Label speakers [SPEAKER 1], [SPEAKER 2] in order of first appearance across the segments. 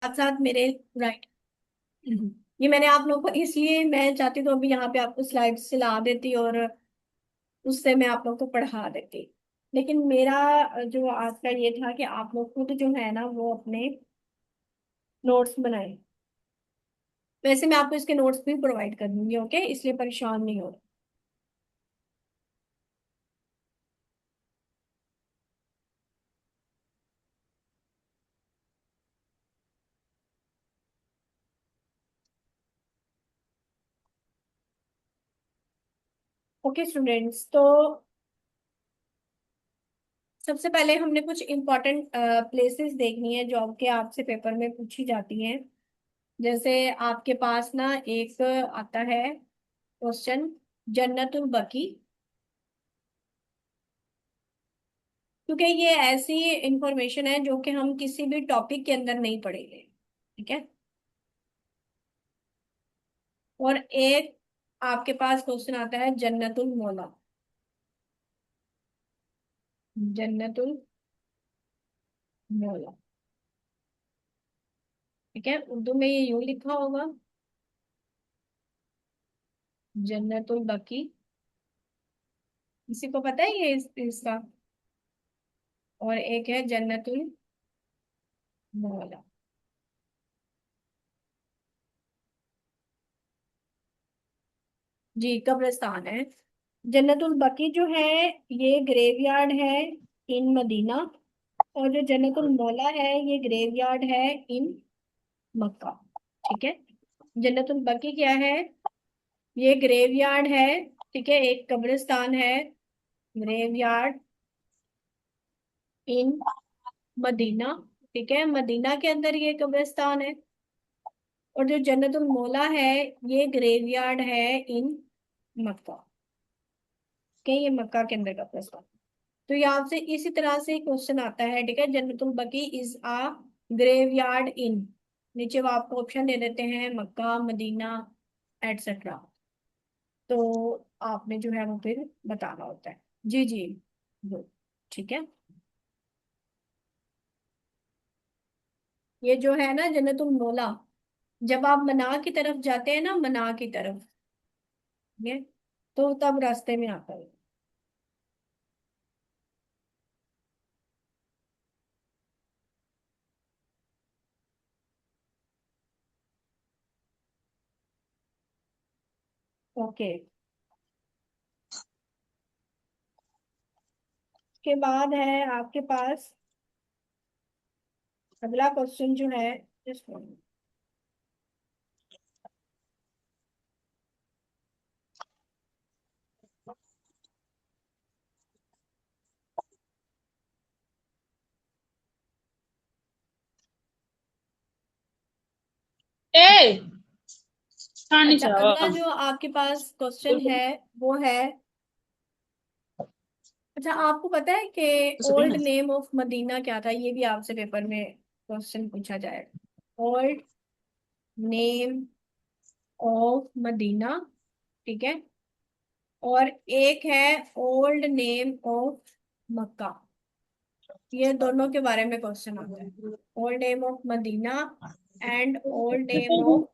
[SPEAKER 1] साथ साथ मेरे राइट। ये मैंने आप लोगों को इसलिए, मैं चाहती तो अभी यहाँ पे आपको स्लाइड्स ला देती और उससे मैं आप लोगों को पढ़ा देती। लेकिन मेरा जो आज का ये था कि आप लोग खुद जो है ना वो अपने नोट्स बनाएं। वैसे मैं आपको इसके नोट्स भी प्रोवाइड कर दूंगी, ओके, इसलिए परेशान नहीं हो। ओके स्टूडेंट्स, तो सबसे पहले हमने कुछ इंपॉर्टेंट प्लेसेस देखनी है जो आपके आपसे पेपर में पूछी जाती हैं। जैसे आपके पास ना एक आता है क्वेश्चन, जन्नतुल बकी। क्योंकि ये ऐसी इंफॉर्मेशन है जो कि हम किसी भी टॉपिक के अंदर नहीं पढ़ेंगे, ठीक है। और एक आपके पास क्वेश्चन आता है जन्नतुल मौला। जन्नतुल मौला, ठीक है, उर्दू में ये यूं लिखा होगा, जन्नतुल बकी। किसी को पता है ये इसका? और एक है जन्नतुल मौला। जी, कब्रिस्तान है। जन्नतुल बकी जो है ये ग्रेवयार्ड है इन मदीना। और जो जन्नतुल मौला है ये ग्रेवयार्ड है इन मक्का, ठीक है। जन्नतुल बकी क्या है? ये ग्रेवयार्ड है, ठीक है, एक कब्रिस्तान है, ग्रेवयार्ड इन मदीना, ठीक है, मदीना के अंदर ये कब्रिस्तान है। और जो जन्नतुल मौला है ये ग्रेवयार्ड है इन मक्का, के ये मक्का के अंदर कब्रिस्तान। तो ये आपसे इसी तरह से क्वेश्चन आता है, ठीक है। जन्नतुल बकी इज अ ग्रेवयार्ड इन, नीचे वो आपको ऑप्शन दे देते हैं, मक्का, मदीना, एटसेट्रा। तो आपने जो है वो फिर बताना होता है। जी जी, गुड, ठीक है। ये जो है ना जन्नतुल मौला, जब आप मना की तरफ जाते हैं ना, मना की तरफ, ये तो तब रास्ते में आता है। ओके, उसके बाद है आपके पास अगला क्वेश्चन जो है, just one minute।
[SPEAKER 2] ए पानी
[SPEAKER 1] अच्छा,
[SPEAKER 2] चाहो।
[SPEAKER 1] अगला जो आपके पास क्वेश्चन है वो है, अच्छा आपको पता है कि ओल्ड नेम ऑफ मदीना क्या था? ये भी आपसे पेपर में क्वेश्चन पूछा जाएगा। ओल्ड नेम ऑफ मदीना, ठीक है। और एक है ओल्ड नेम ऑफ मक्का। ये दोनों के बारे में क्वेश्चन आता है, old name of Medina and old name of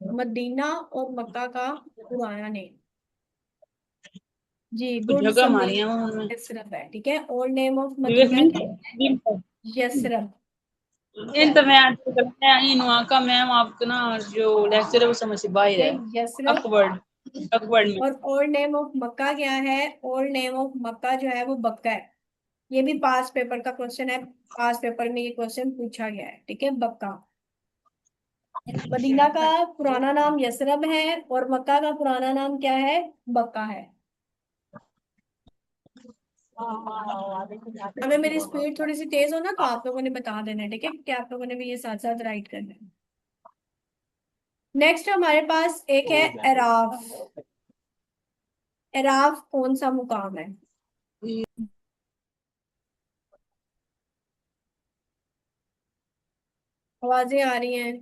[SPEAKER 1] Medina और मक्का का पुराना नेम। जी, गुड
[SPEAKER 2] जगह
[SPEAKER 1] समय।
[SPEAKER 2] मारी है उन्होंने।
[SPEAKER 1] यसरफ है, ठीक है, ओल्ड नेम ऑफ
[SPEAKER 2] विवेक
[SPEAKER 1] मदीना क्या?
[SPEAKER 2] मिनट
[SPEAKER 1] यसरफ।
[SPEAKER 2] इन तो मैं आजकल मैं इन वहाँ का मैम आपको ना जो लेक्चर है वो समझ से बाहर है।
[SPEAKER 1] यसरफ।
[SPEAKER 2] अकवर्ड अकवर्ड में।
[SPEAKER 1] और ओल्ड नेम ऑफ मक्का क्या है? ओल्ड नेम ऑफ मक्का जो है वो बक्का है। ये भी पास पेपर का क्वेश्चन है, पास पेपर में ये क्वेश्चन पूछा गया है, ठीक है, बक्का। मदीना का पुराना नाम यसरब है और मक्का का पुराना नाम क्या है? बक्का है। अगर मेरी स्पीड थोड़ी सी तेज हो ना तो आप लोगों ने बता देना है, ठीक है, क्योंकि आप लोगों ने भी ये साथ साथ राइट करना है। नेक्स्ट हमारे पास एक है एराफ। एराफ कौन सा मुकाम है? आवाजें आ रही हैं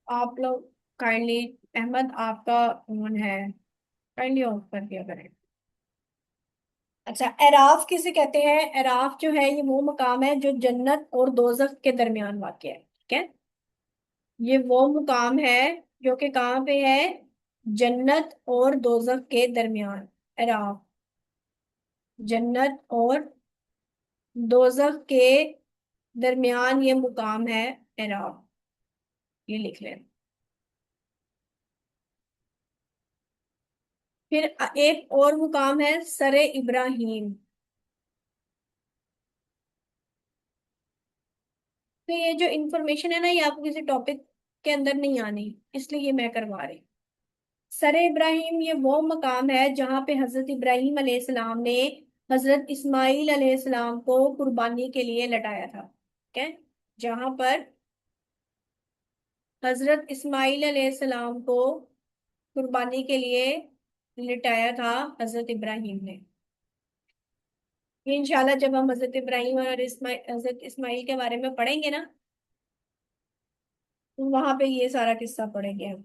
[SPEAKER 1] आप लोग? काइंडली, अहमद आपका फोन है, काइंडली ऑफ कर दिया करें। अच्छा, एराफ किसे कहते हैं? एराफ जो है ये वो मकाम है जो जन्नत और दोजख के दरमियान वाक़ है, ठीक है। ये वो मुकाम है जो कि कहाँ पे है? जन्नत और दोजख के दरमियान। एराफ, जन्नत और दोजख के दरमियान ये मुकाम है एराफ। ये लिख लें। फिर एक और मुकाम है सरे इब्राहिम। तो ये जो इंफॉर्मेशन है ना, ये आपको किसी टॉपिक के अंदर नहीं आनी, इसलिए ये मैं करवा रही हूँ। सरे इब्राहिम ये वो मकाम है जहाँ पे हजरत इब्राहिम अलैहिस्सलाम ने हजरत इस्माइल अलैहिस्सलाम को कुर्बानी के लिए लटाया था, ठीक है। जहाँ पर हजरत इस्माइल अलैहिस्सलाम को कुर्बानी के लिए लिटाया था हजरत इब्राहिम ने। ये इंशाल्लाह जब हम हजरत इब्राहिम और हजरत इस्माइल के बारे में पढ़ेंगे ना, तो वहां पे ये सारा किस्सा पढ़ेंगे हम।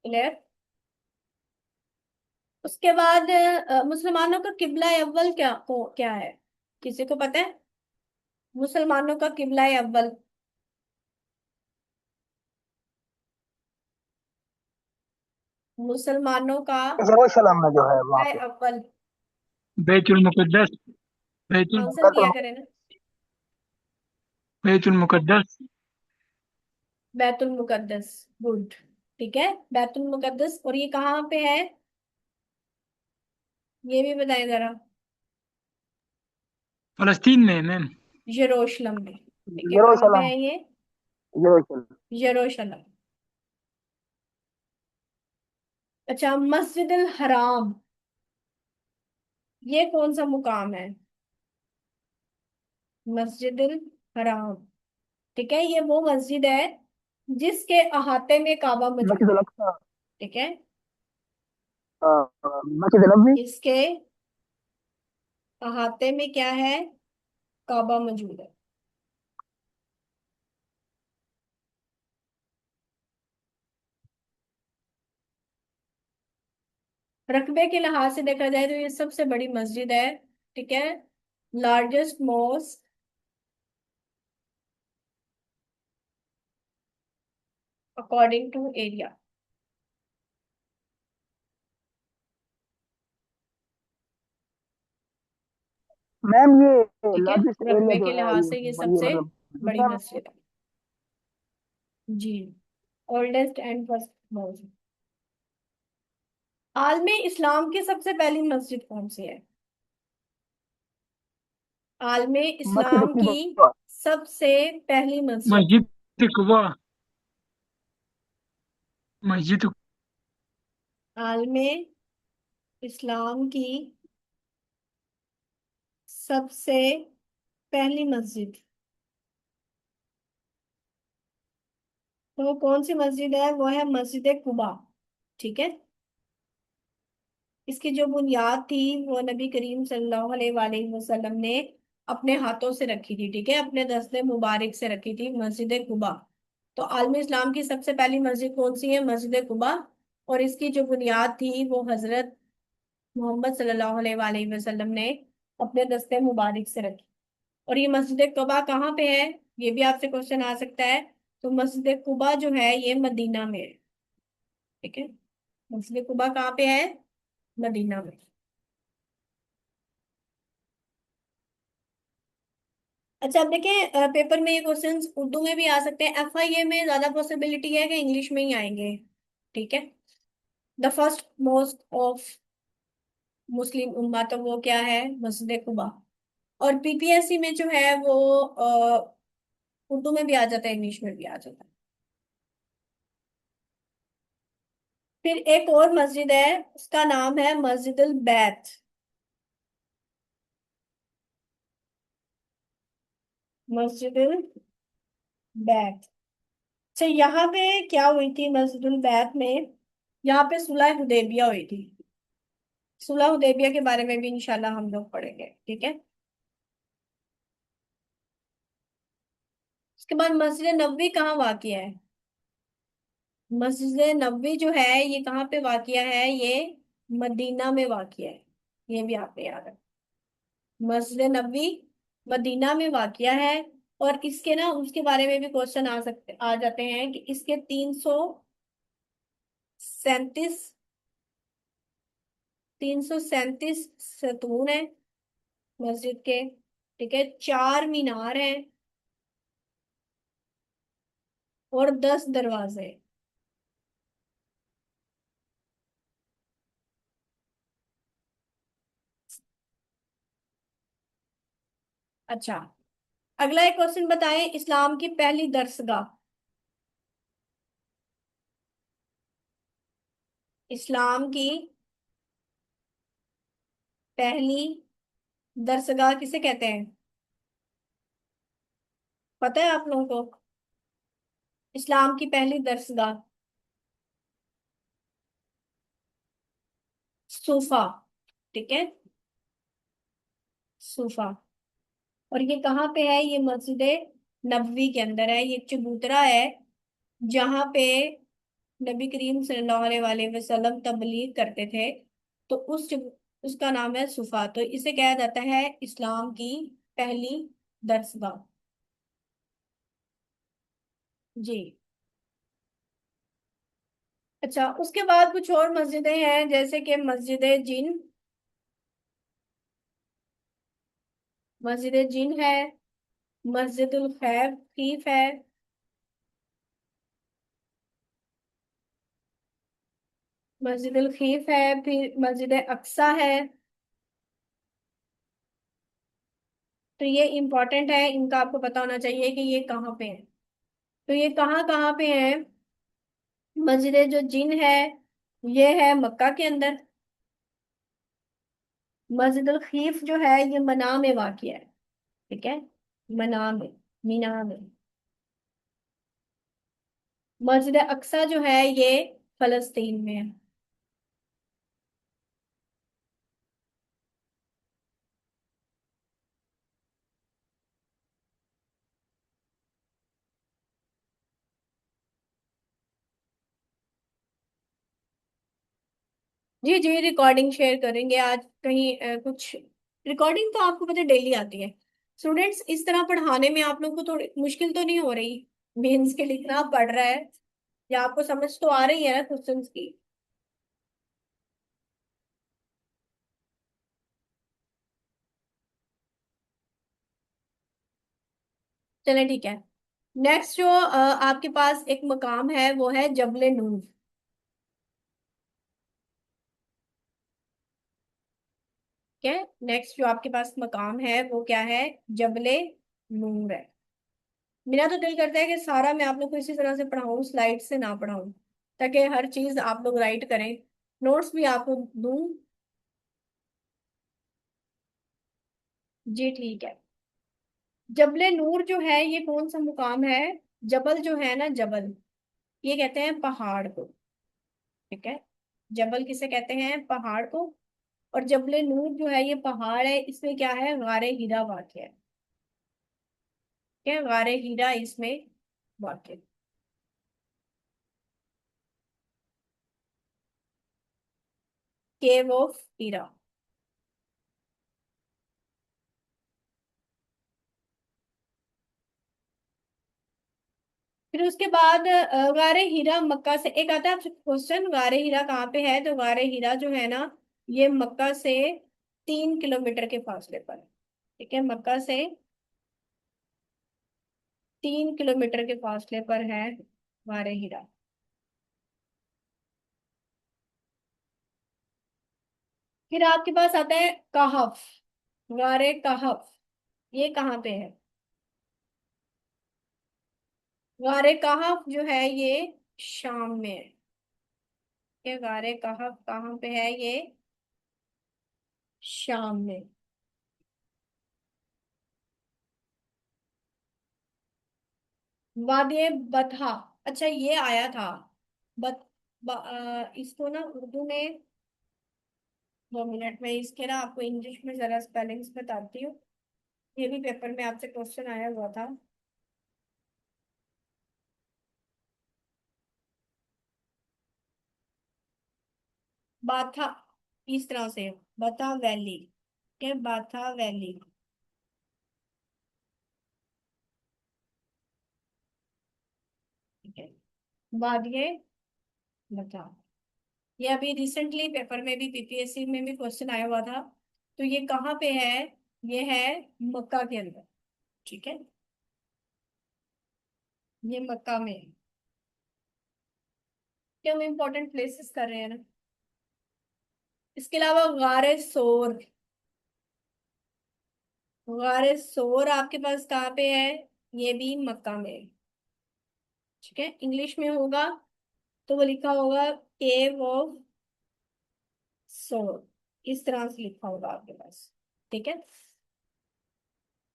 [SPEAKER 1] क्लियर? उसके बाद मुसलमानों का किबला अव्वल क्या है? किसी को पता है? मुसलमानों का किबला अव्वल, मुसलमानों का
[SPEAKER 3] यरूशलेम में जो है वहाँ
[SPEAKER 1] किबला
[SPEAKER 3] पे।
[SPEAKER 1] अव्वल
[SPEAKER 4] बैतुल मुकद्दस, बैतुल
[SPEAKER 1] आंसर दिया करें ना।
[SPEAKER 4] बैतुल मुकद्दस।
[SPEAKER 1] बैतुल मुकद्दस, गुड, ठीक है। बैतुल मुकद्दस, और ये कहाँ पे है? ये भी बताएं जरा।
[SPEAKER 4] फलस्तीन में मैम।
[SPEAKER 1] यरूशलेम में, ठीक है। कहाँ पे
[SPEAKER 3] यरूशलेम,
[SPEAKER 1] है ये?
[SPEAKER 3] यरूशलेम।
[SPEAKER 1] यरूशलेम। अच्छा, मस्जिदुल हराम ये कौन सा मुकाम है? मस्जिदुल हराम, ठीक है। ये वो मस्जिद है जिसके अहाते में काबा मौजूद
[SPEAKER 3] मस्जिद
[SPEAKER 1] है,
[SPEAKER 3] अल अक्सा,
[SPEAKER 1] ठीक है।
[SPEAKER 3] मस्जिद नबवी।
[SPEAKER 1] इसके अहाते में क्या है? काबा मौजूद है। रकबे के लिहाज से देखा जाए तो ये सबसे बड़ी मस्जिद है, ठीक है। Largest mosque according to area,
[SPEAKER 3] ma'am ये
[SPEAKER 1] ठीक है।
[SPEAKER 3] लार्जेस्ट एरिया
[SPEAKER 1] रकबे
[SPEAKER 3] जो
[SPEAKER 1] के
[SPEAKER 3] है
[SPEAKER 1] लिहाज
[SPEAKER 3] ये
[SPEAKER 1] से ये
[SPEAKER 3] ये
[SPEAKER 1] सबसे
[SPEAKER 3] मतलब
[SPEAKER 1] बड़ी
[SPEAKER 3] दुनिया में।
[SPEAKER 1] मस्जिद है जी। Oldest and first mosque. आलमे इस्लाम की सबसे पहली मस्जिद कौन सी है? आलमे
[SPEAKER 3] मस्जिद
[SPEAKER 1] इस्लाम की
[SPEAKER 3] कुबा।
[SPEAKER 1] सबसे पहली मस्जिद।
[SPEAKER 4] मस्जिद कुबा, मस्जिद
[SPEAKER 1] आलमे इस्लाम की सबसे पहली मस्जिद, तो वो कौन सी मस्जिद है? वो है मस्जिद कुबा, ठीक है। इसकी जो बुनियाद थी वो नबी करीम सल्लल्लाहु अलैहि वसल्लम ने अपने हाथों से रखी थी, ठीक है। अपने दस्ते मुबारक से रखी थी मस्जिद कुबा। तो आलम इस्लाम की सबसे पहली मस्जिद कौन सी है? मस्जिद कुबा। और इसकी जो बुनियाद थी वो हजरत मोहम्मद सल्लल्लाहु अलैहि वसल्लम ने अपने दस्ते मुबारक से रखी। और ये मस्जिद कुबा कहाँ पे है? ये भी आपसे क्वेश्चन आ सकता है। तो मस्जिद कुबा जो है ये मदीना में है, ठीक है। मस्जिद कुबा कहाँ पे है? मदीना में। अच्छा, अब देखें, पेपर में ये क्वेश्चंस उर्दू में भी आ सकते हैं। एफआईए में ज्यादा पॉसिबिलिटी है कि इंग्लिश में ही आएंगे, ठीक है। The first most of Muslim उम्मा, तो वो क्या है? मस्जिद कुबा। और पीपीएससी में जो है वो उर्दू में भी आ जाता है, इंग्लिश में भी आ जाता है। फिर एक और मस्जिद है, उसका नाम है मस्जिदुल बैत। मस्जिदुल बैत। अच्छा, यहाँ पे क्या हुई थी मस्जिदुल बैत में? यहाँ पे सुलह हुदैबिया हुई थी। सुलह हुदैबिया के बारे में भी इंशाल्लाह हम लोग पढ़ेंगे, ठीक है। उसके बाद मस्जिद नबवी कहाँ वाक़िया है? मस्जिद नबवी जो है ये कहाँ पे वाक़िया है? ये मदीना में वाक़िया है। ये भी आपने याद रखना। मस्जिद नबवी मदीना में वाक़िया है। और इसके ना उसके बारे में भी क्वेश्चन आ जाते हैं कि इसके 337 सतून है मस्जिद के। ठीक है, 4 मीनार हैं और 10 दरवाजे हैं। अच्छा, अगला एक क्वेश्चन बताएं, इस्लाम की पहली दरसगाह। इस्लाम की पहली दरसगाह किसे कहते हैं? पता है आप लोगों को? इस्लाम की पहली दरसगाह सूफा। ठीक है, सूफा। और ये कहाँ पे है? ये मस्जिद नबवी के अंदर है। ये चबूतरा है जहाँ पे नबी करीम सल्लल्लाहु अलैहि वसल्लम तबलीग करते थे। तो उसका नाम है सूफा। तो इसे कहा जाता है इस्लाम की पहली दरसगाह। जी। अच्छा, उसके बाद कुछ और मस्जिदें हैं जैसे कि मस्जिद जिन। मस्जिद जिन है, मस्जिदुल खीफ है, मस्जिदुल खीफ है, फिर मस्जिद अक्सा है। तो ये इंपॉर्टेंट है, इनका आपको पता होना चाहिए कि ये कहाँ पे है। तो ये कहाँ कहाँ पे है? मस्जिद जो जिन है ये है मक्का के अंदर। मस्जिदुल खीफ जो है ये मना में वाक़ है। ठीक है, मना में, मीना में। मस्जिद अक्सा जो है ये फलस्तीन में है। जी जी, रिकॉर्डिंग शेयर करेंगे आज कहीं कुछ। रिकॉर्डिंग तो आपको पता डेली आती है। स्टूडेंट्स, इस तरह पढ़ाने में आप लोगों को थोड़ी मुश्किल तो नहीं हो रही? मेंस के लिखना पड़ रहा है या आपको समझ तो आ रही है ना क्वेश्चंस की? चले ठीक है। नेक्स्ट जो आपके पास एक मकाम है वो है जबले नूर। ठीक है, नेक्स्ट जो आपके पास मकाम है वो क्या है? जबले नूर है। मेरा तो दिल करता है कि सारा मैं आप लोग को इसी तरह से पढ़ाऊं, स्लाइड से ना पढ़ाऊं, ताकि हर चीज आप लोग राइट करें। नोट्स भी आपको दूं। जी ठीक है। जबले नूर जो है ये कौन सा मुकाम है? जबल जो है ना, जबल, ये कहते हैं पहाड़ को। ठीक है, जबल किसे कहते हैं? पहाड़ को। और जबले नूर जो है ये पहाड़ है, इसमें क्या है? गारे हीरा वाक़ है। क्या? गारे हीरा इसमें वाक़ है। केव ऑफ हीरा। फिर उसके बाद गारे हीरा मक्का से एक आता है आपसे क्वेश्चन, गारे हीरा कहाँ पे है? तो गारे हीरा जो है ना ये मक्का से 3 किलोमीटर के फासले पर है। ठीक है, मक्का से 3 किलोमीटर के फासले पर है गारे हीरा। फिर आपके पास आता है कहफ। गारे कहफ, ये कहाँ पे है? गारे कहफ जो है ये शाम में है। ये गारे कहफ कहाँ पे है? ये शाम में। वादिय बथा। अच्छा, ये आया था। इसको ना उर्दू में, 2 मिनट में इसके ना आपको इंग्लिश में जरा स्पेलिंग्स बताती हूँ। ये भी पेपर में आपसे क्वेश्चन आया हुआ था। बाथा, इस तरह से बाथा वैली, ठीक है, बाथा वैली। ठीक है, बाद ये बता, ये अभी रिसेंटली पेपर में भी, पीपीएससी में भी क्वेश्चन आया हुआ था। तो ये कहाँ पे है? ये है मक्का के अंदर। ठीक है, ये मक्का में है। क्या हम इम्पोर्टेंट प्लेसेस कर रहे हैं ना। इसके अलावा गारे सोर, गारे सोर आपके पास कहाँ पे है? ये भी मक्का में है। ठीक है, इंग्लिश में होगा तो वो लिखा होगा केव ऑफ सोर, इस तरह से लिखा होगा आपके पास। ठीक है,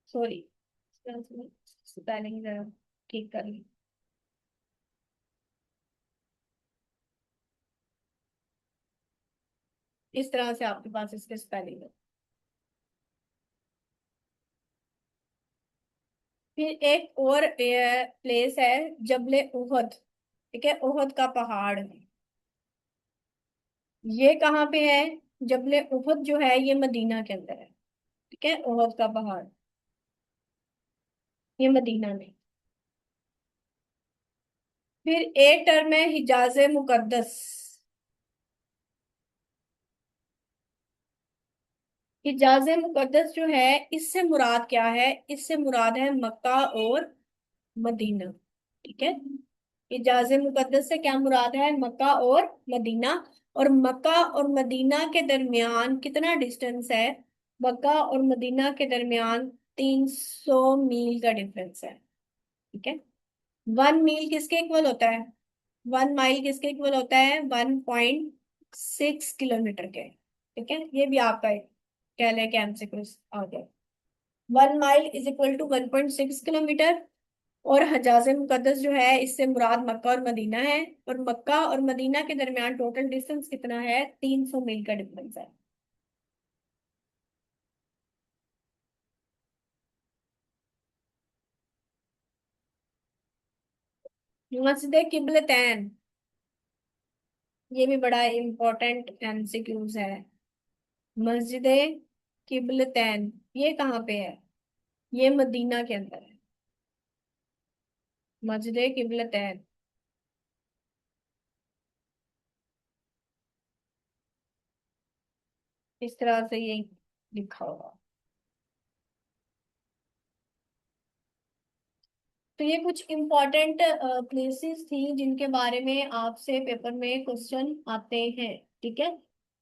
[SPEAKER 1] सॉरी, स्पेलिंग जरा ठीक कर ली। इस तरह से आपके पास इसके स्पेलिंग है। फिर एक और प्लेस है, जबले उहद। ठीक है, उहद का पहाड़, ये कहाँ पे है? जबले उहद जो है ये मदीना के अंदर है। ठीक है, उहद का पहाड़ ये मदीना में। फिर एक टर्म है हिजाज मुकद्दस। हिजाज मुकद्दस जो है, इससे मुराद क्या है? इससे मुराद है मक्का और मदीना। ठीक है, हिजाज मुकद्दस से क्या मुराद है? मक्का और मदीना। और मक्का और मदीना के दरमियान कितना डिस्टेंस है? मक्का और मदीना के दरमियान 300 मील का डिफरेंस है। ठीक है, 1 मील किसके इक्वल होता है? 1 माइल किसके इक्वल होता है? 1.6 किलोमीटर के। ठीक है, ये भी आपका एक कह लें कि एमसीक्यू आ गया। 1 mile is equal to 1.6 kilometre. और हजाज मुकद्दस जो है, इससे मुराद मक्का और मदीना है। और मक्का और मदीना के दरमियान टोटल डिस्टेंस कितना है? 300 मील का डिफरेंस है। मस्जिद किबलतैन, ये भी बड़ा इंपॉर्टेंट एमसीक्यूज है। मस्जिद किबलतैन ये कहाँ पे है? ये मदीना के अंदर है, मस्जिद किबलतैन। इस तरह से ये लिखा होगा। तो ये कुछ इम्पोर्टेंट प्लेसेस थी जिनके बारे में आपसे पेपर में क्वेश्चन आते हैं। ठीक है,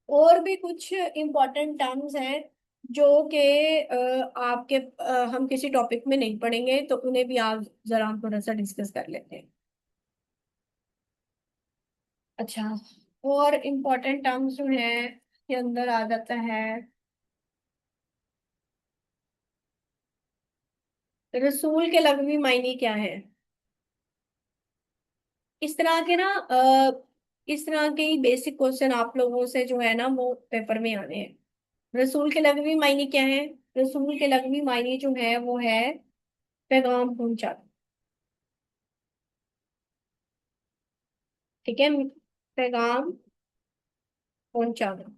[SPEAKER 1] और भी कुछ इम्पोर्टेंट टर्म्स हैं जो कि आपके हम किसी टॉपिक में नहीं पढ़ेंगे, तो उन्हें भी आप जरा हम थोड़ा सा डिस्कस कर लेते हैं। अच्छा, और इम्पोर्टेंट टर्म्स जो हैं के अंदर आ जाता है रसूल के लग़वी मायने क्या है। इस तरह के ना इस तरह के बेसिक क्वेश्चन आप लोगों से जो है ना वो पेपर में आने हैं। रसूल के लग़वी मायने क्या है? रसूल के लग़वी मायने जो है वो है पैगाम पहुंचाना। ठीक है, पैगाम पहुंचाना।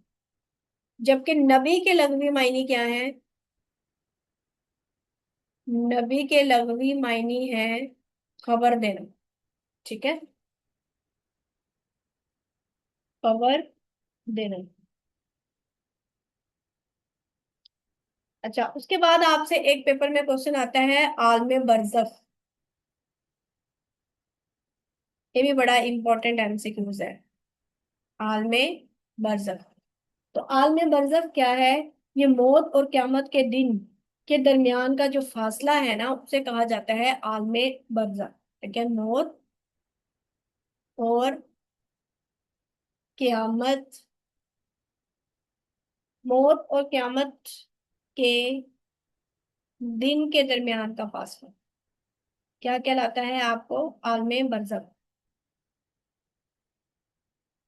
[SPEAKER 1] जबकि नबी के लग़वी मायने क्या है? नबी के लग़वी मायने है खबर देना। ठीक है, खबर देना। अच्छा, उसके बाद आपसे एक पेपर में क्वेश्चन आता है आलम बरज़ख। ये भी बड़ा इंपॉर्टेंट एमसीक्यूज है, आलम बरज़ख। तो आलम बरज़ख क्या है? ये मौत और क़यामत के दिन के दरमियान का जो फासला है ना, उसे कहा जाता है आलम बरज़ख। ठीक है, और क़यामत मौत और क़यामत के दिन के दरमियान का फासला क्या कहलाता है? आपको आलम बरज़ख।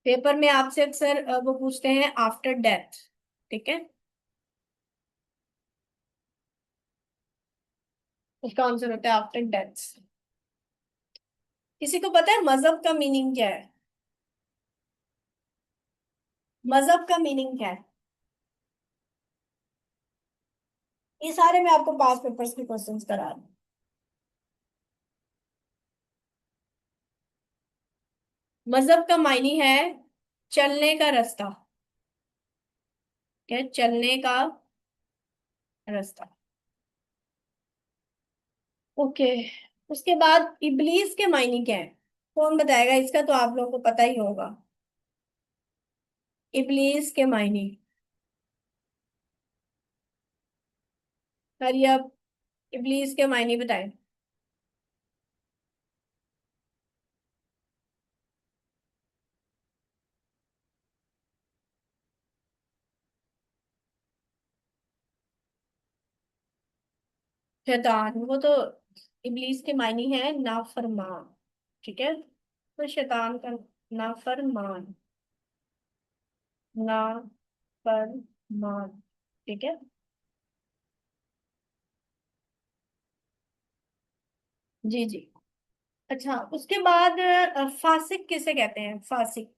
[SPEAKER 1] पेपर में आपसे अक्सर वो पूछते हैं आफ्टर डेथ। ठीक है, उसका आंसर होता है आफ्टर डेथ। किसी को पता है मजहब का मीनिंग क्या है? मजहब का मीनिंग क्या है? ये सारे मैं आपको पास पेपर्स के क्वेश्चंस करा रही हूँ। मजहब का मायने है चलने का रास्ता। क्या? चलने का रास्ता। ओके। उसके बाद इबलीस के मायने क्या है? कौन बताएगा? इसका तो आप लोगों को पता ही होगा। इबलीस के मायने। हरी अब इबलीस के मायने बताएं। शैतान, वो तो इबलीस के मायने है नाफरमान। ठीक है, तो शैतान का नाफरमान। नाफरमान। ठीक है। जी जी। अच्छा, उसके बाद फासिक किसे कहते हैं? फासिक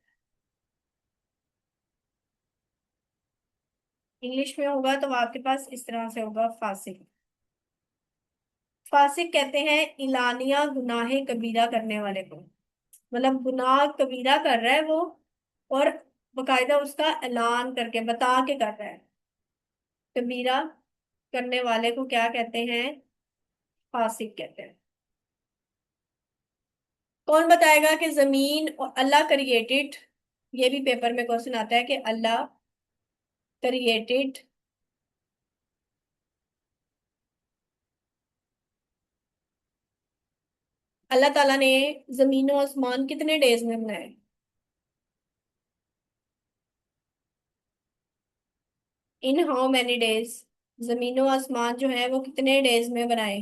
[SPEAKER 1] इंग्लिश में होगा तो आपके पास इस तरह से होगा फासिक। फासिक कहते हैं इलानिया गुनाहे कबीरा करने वाले को। मतलब गुनाह कबीरा कर रहा है वो, और बकायदा उसका ऐलान करके बता के कर रहा है। कबीरा करने वाले को क्या कहते हैं? फासिक कहते हैं। कौन बताएगा कि जमीन और अल्लाह क्रिएटेड? ये भी पेपर में क्वेश्चन आता है कि अल्लाह क्रिएटेड। अल्लाह ताला ने जमीन और आसमान कितने डेज में बनाए? In how many days? जमीन और आसमान जो है वो कितने डेज में बनाए?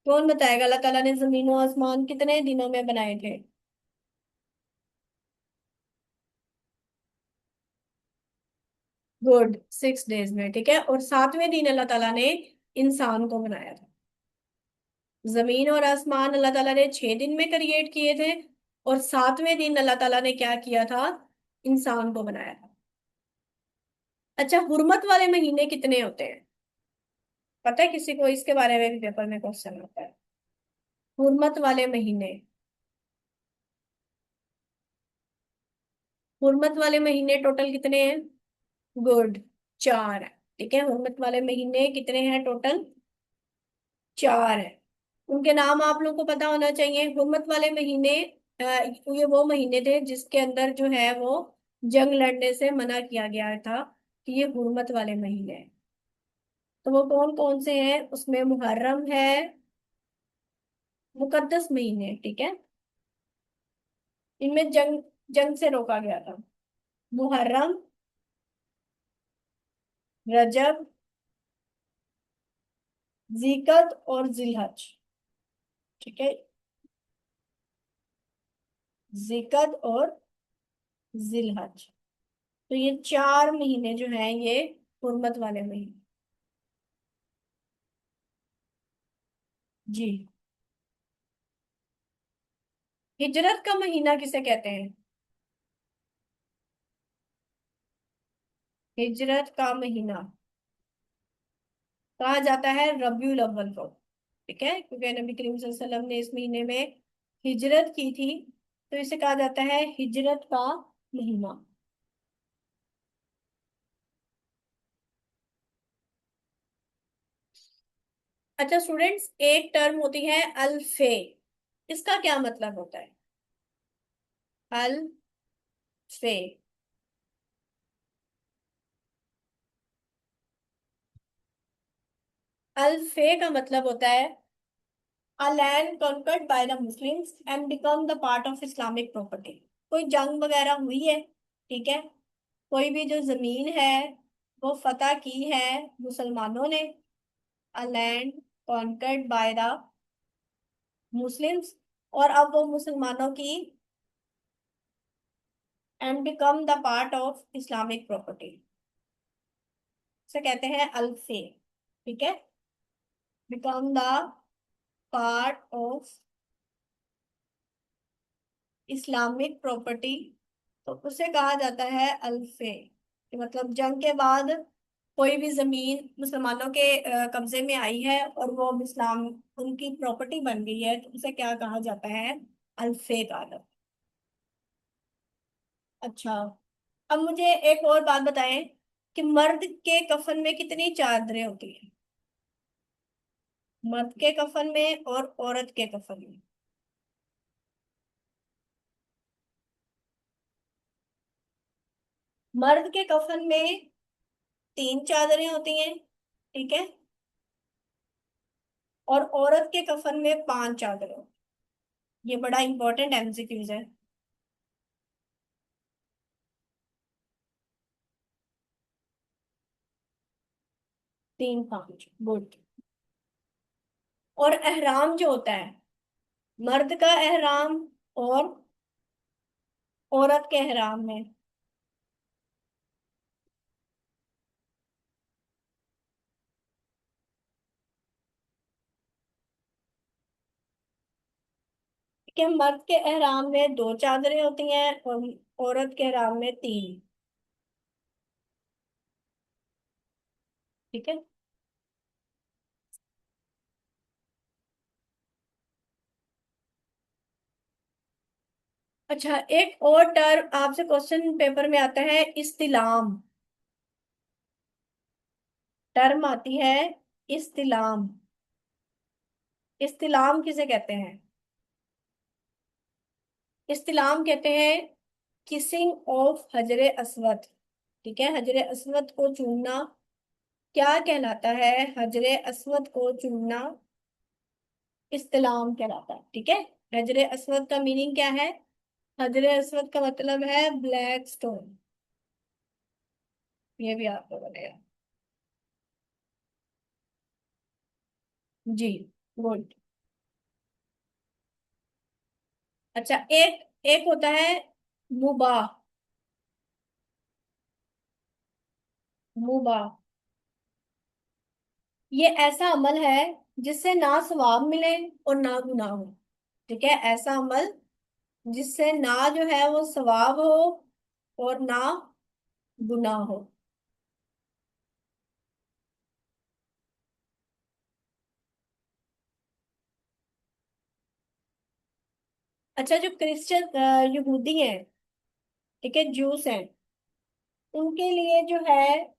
[SPEAKER 1] कौन बताएगा अल्लाह ताला ने जमीन और आसमान कितने दिनों में बनाए थे? गुड, 6 डेज में। ठीक है, और 7वें दिन अल्लाह ताला ने इंसान को बनाया था। जमीन और आसमान अल्लाह ताला ने 6 दिन में क्रिएट किए थे, और 7वें दिन अल्लाह ताला ने क्या किया था? इंसान को बनाया था। अच्छा, हुर्मत वाले महीने कितने होते हैं? पता है किसी को? इसके बारे में भी पेपर में क्वेश्चन आता है। हुर्मत वाले महीने। हुर्मत वाले महीने टोटल कितने हैं? गुड, 4 है। ठीक है, हुर्मत वाले महीने कितने हैं टोटल? 4 है। उनके नाम आप लोगों को पता होना चाहिए। हुर्मत वाले महीने, ये वो महीने थे जिसके अंदर जो है वो जंग लड़ने से मना किया गया था, कि ये हुर्मत वाले महीने हैं। तो वो कौन कौन से हैं? उसमें मुहर्रम है, मुकद्दस महीने। ठीक है, इनमें जंग जंग से रोका गया था। मुहर्रम, रजब, जिकत और जिलहज। ठीक है, जिकत और जिलहज। तो ये 4 महीने जो हैं ये हुर्मत वाले महीने। जी। हिजरत का महीना किसे कहते हैं? हिजरत का महीना कहा जाता है रबीउल अव्वल को। ठीक है, क्योंकि नबी करीम सल्लल्लाहु अलैहि वसल्लम ने इस महीने में हिजरत की थी, तो इसे कहा जाता है हिजरत का महीना। अच्छा स्टूडेंट्स, एक टर्म होती है अल्फे। इसका क्या मतलब होता है? अल्फे। अल्फे का मतलब होता है a land conquered by the Muslims and become the part of Islamic property। कोई जंग वगैरह हुई है, ठीक है, कोई भी जो जमीन है वो फतह की है मुसलमानों ने, a land conquered by the Muslims, और अब वो मुसलमानों की and become the part of Islamic property, से कहते हैं अल्फे। ठीक है, become the part of Islamic property तो उसे कहा जाता है अल्फे। कि मतलब जंग के बाद कोई भी जमीन मुसलमानों के कब्जे में आई है और वो अब इस्लाम उनकी प्रॉपर्टी बन गई है, तो उसे क्या कहा जाता है? अल्फे कहा जाता है। अच्छा, अब मुझे एक और बात बताएं कि मर्द के कफन में कितनी चादरें होती हैं? मर्द के कफन में और औरत के कफन में। मर्द के कफन में 3 चादरें होती हैं, ठीक है, और औरत के कफन में 5 चादरें। ये बड़ा इंपॉर्टेंट एमसीक्यूज है। 3 5, गुड। और एहराम जो होता है, मर्द का एहराम और औरत के एहराम में। ठीक है, मर्द के एहराम में 2 चादरें होती हैं और औरत के एहराम में 3। ठीक है। अच्छा, एक और टर्म आपसे क्वेश्चन पेपर में आता है, इस्तिलाम। टर्म आती है इस्तिलाम। इस्तिलाम किसे कहते हैं? इस्तिलाम कहते हैं किसिंग ऑफ हजरे अस्वद। ठीक है, हजरे अस्वद को चूमना क्या कहलाता है? हजरे अस्वद को चूमना इस्तिलाम कहलाता है। ठीक है। हजरे अस्वद का मीनिंग क्या है? हजरे अस्वद का मतलब है ब्लैक स्टोन। ये भी आपको बनेगा। जी, गुड। अच्छा, एक एक होता है मुबाह। मुबाह ये ऐसा अमल है जिससे ना सवाब मिले और ना गुनाह हो। ठीक है, ऐसा अमल जिससे ना जो है वो सवाब हो और ना गुनाह हो। अच्छा, जो क्रिश्चियन यहूदी हैं, ठीक है, जूस हैं, उनके लिए जो है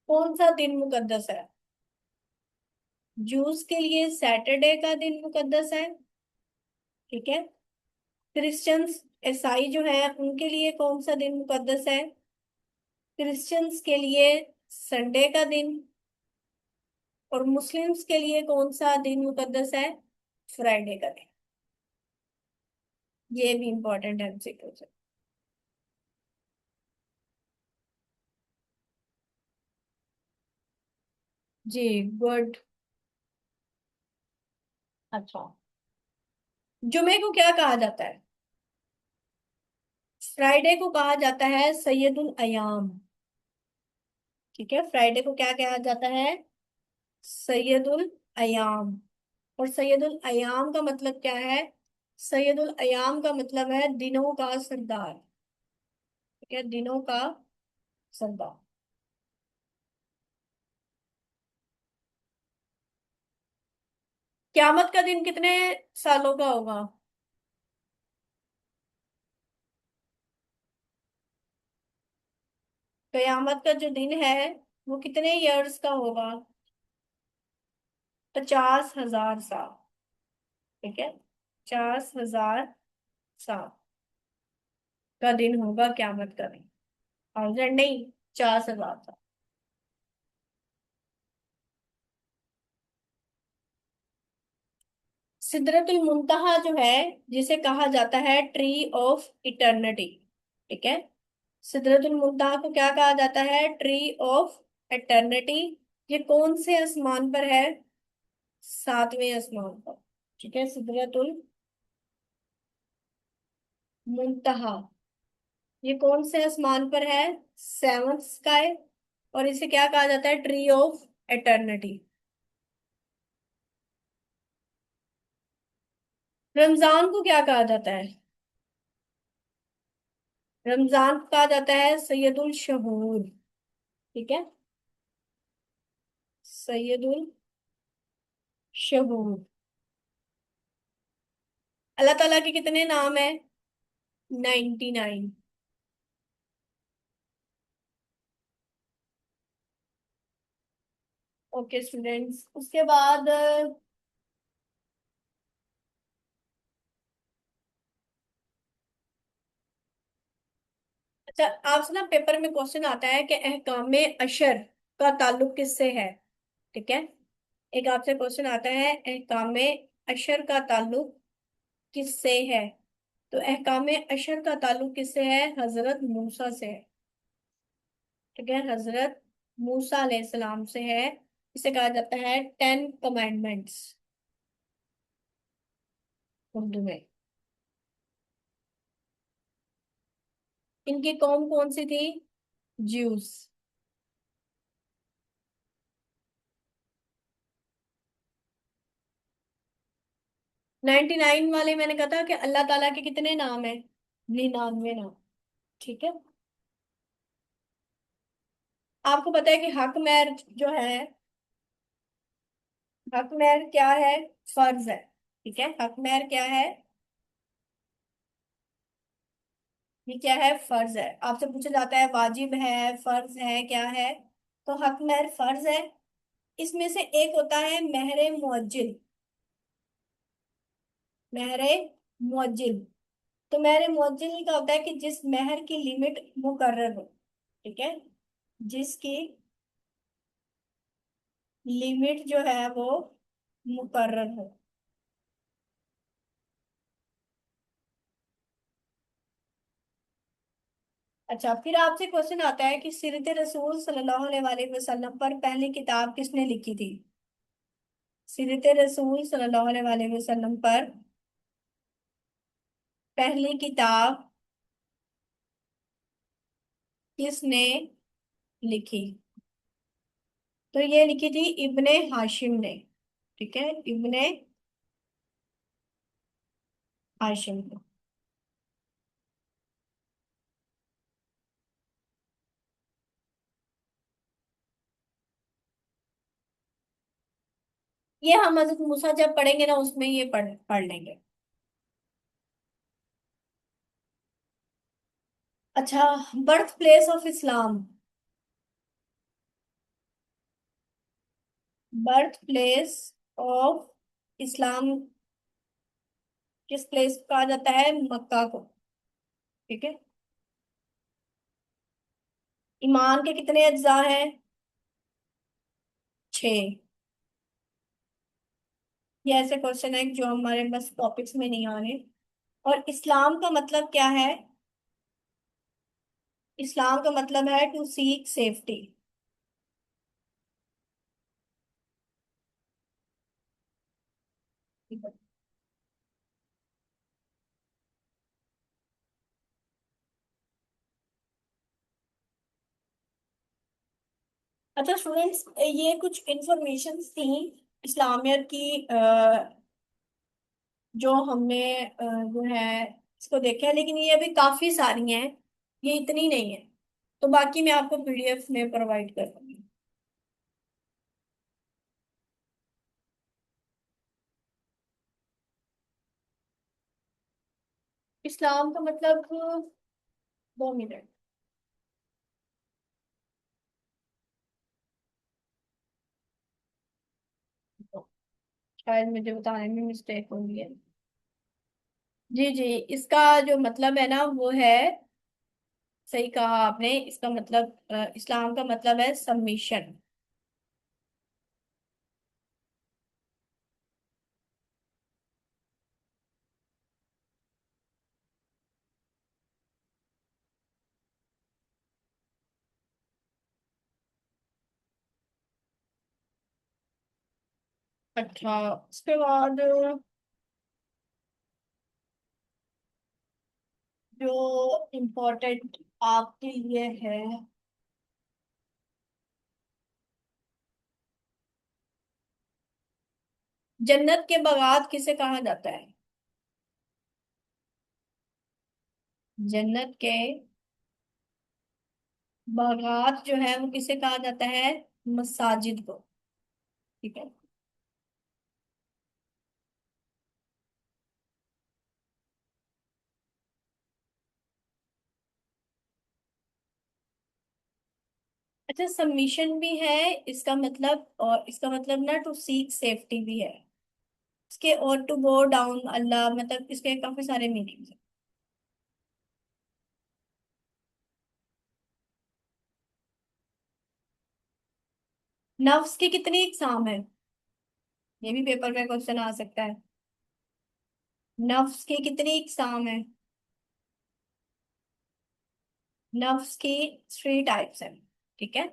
[SPEAKER 1] कौन सा दिन मुकद्दस है? जूस के लिए सैटरडे का दिन मुकद्दस है। ठीक है। क्रिश्चियंस, ईसाई जो है, उनके लिए कौन सा दिन मुकद्दस है? क्रिश्चियंस के लिए संडे का दिन। और मुस्लिम्स के लिए कौन सा दिन मुकद्दस है? फ्राइडे का दिन। ये भी इंपॉर्टेंट एमसीक्यू है। जी, गुड। अच्छा, जुमे को क्या कहा जाता है? फ्राइडे को कहा जाता है सैयदुल अयाम। ठीक है, फ्राइडे को क्या कहा जाता है? सैयदुल अयाम। और सैयदुल अयाम का मतलब क्या है? सैयदुल अयाम का मतलब है दिनों का सरदार। ठीक है, दिनों का सरदार। क्यामत का दिन कितने सालों का होगा? कयामत का जो दिन है वो कितने इयर्स का होगा? 50,000 साल। ठीक है, 50,000 साल का दिन होगा क्यामत का दिन। 1000 नहीं, 50,000 साल। सिदरतुल मुंतहा जो है, जिसे कहा जाता है ट्री ऑफ इटर्निटी। ठीक है, सिदरतुल मुंतहा को क्या कहा जाता है? Tree of eternity. ये कौन से आसमान पर है? 7वें आसमान पर। ठीक है, सिदरतुल मुंतहा ये कौन से आसमान पर है? 7th sky. और इसे क्या कहा जाता है? Tree of eternity. रमजान को क्या कहा जाता है? रमजान को कहा जाता है सैयदुल शहूर। ठीक है, सैयदुल शहूर। अल्लाह ताला के कितने नाम है? 99। ओके स्टूडेंट्स, उसके बाद अच्छा, आपसे ना पेपर में क्वेश्चन आता है कि अहकामे अशर का ताल्लुक किससे है। ठीक है, एक आपसे क्वेश्चन आता है अहकामे अशर का ताल्लुक किससे है। तो अहकामे अशर का ताल्लुक किससे है? हजरत मूसा से है। ठीक है, हजरत मूसा अलैहिस्सलाम से है। इसे कहा जाता है 10 कमांडमेंट्स उर्दू में। इनकी कौम कौन सी थी? ज्यूस। 99 वाले मैंने कहा था कि अल्लाह ताला के कितने नाम है? 99 नाम। ठीक है, आपको पता है कि हक महर जो है, हक महर क्या है? फर्ज है। ठीक है, हक महर क्या है? ये क्या है? फर्ज है। आपसे पूछा जाता है वाजिब है, फर्ज है, क्या है? तो हक महर फर्ज है। इसमें से एक होता है महरे मुअज्जिल। महरे मुअज्जिल। तो महरे मुअज्जिल का होता है कि जिस महर की लिमिट मुकर्रर हो। ठीक है, जिसकी लिमिट जो है वो मुकर्रर हो। अच्छा, फिर आपसे क्वेश्चन आता है कि सीरत रसूल सल्लल्लाहु अलैहि वसल्लम पर पहली किताब किसने लिखी थी? सीरत रसूल सल्लल्लाहु अलैहि वसल्लम पर पहली किताब किसने लिखी? तो ये लिखी थी इब्ने हाशिम ने। ठीक है, इब्ने हाशिम ने। ये हम हजरत मूसा जब पढ़ेंगे ना उसमें ये पढ़ पढ़ लेंगे। अच्छा, birth place of Islam. Birth place of Islam किस प्लेस को कहा जाता है? मक्का को। ठीक है, ईमान के कितने अज्जा हैं? 6। ये ऐसे क्वेश्चन है जो हमारे बस टॉपिक्स में नहीं आ रहे। और इस्लाम का मतलब क्या है? इस्लाम का मतलब है टू सीक सेफ्टी। अच्छा स्टूडेंट्स, ये कुछ इंफॉर्मेशन थी इस्लामियत की, जो हमने जो है इसको देखा है, लेकिन ये अभी काफी सारी हैं, ये इतनी नहीं है। तो बाकी मैं आपको पीडीएफ में प्रोवाइड कर दूंगी। इस्लाम का मतलब, 2 मिनट, शायद मुझे बताने में मिस्टेक हो गई है। जी जी, इसका जो मतलब है ना वो है, सही कहा आपने, इसका मतलब इस्लाम का मतलब है सबमिशन। अच्छा, उसके बाद जो इम्पोर्टेंट आपके लिए है, जन्नत के बागात किसे कहा जाता है? जन्नत के बागात जो है वो किसे कहा जाता है? मसाजिद को। ठीक है। अच्छा, सबमिशन भी है इसका मतलब, और इसका मतलब ना टू सीक सेफ्टी भी है इसके, और टू गो डाउन अल्लाह, मतलब इसके काफी सारे मीनिंग्स हैं। नफ्स की कितनी इकसाम है? ये भी पेपर में क्वेश्चन आ सकता है। नफ्स की कितनी इकसाम है? नफ्स की 3 टाइप्स हैं। ठीक है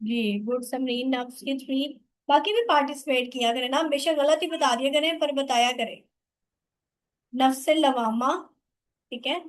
[SPEAKER 1] जी, गुड समरीन, नफ्स की 3। बाकी भी पार्टिसिपेट किया करें ना, हमेशा गलत ही बता दिया करें पर बताया करें। नफ्स लवामा, ठीक है,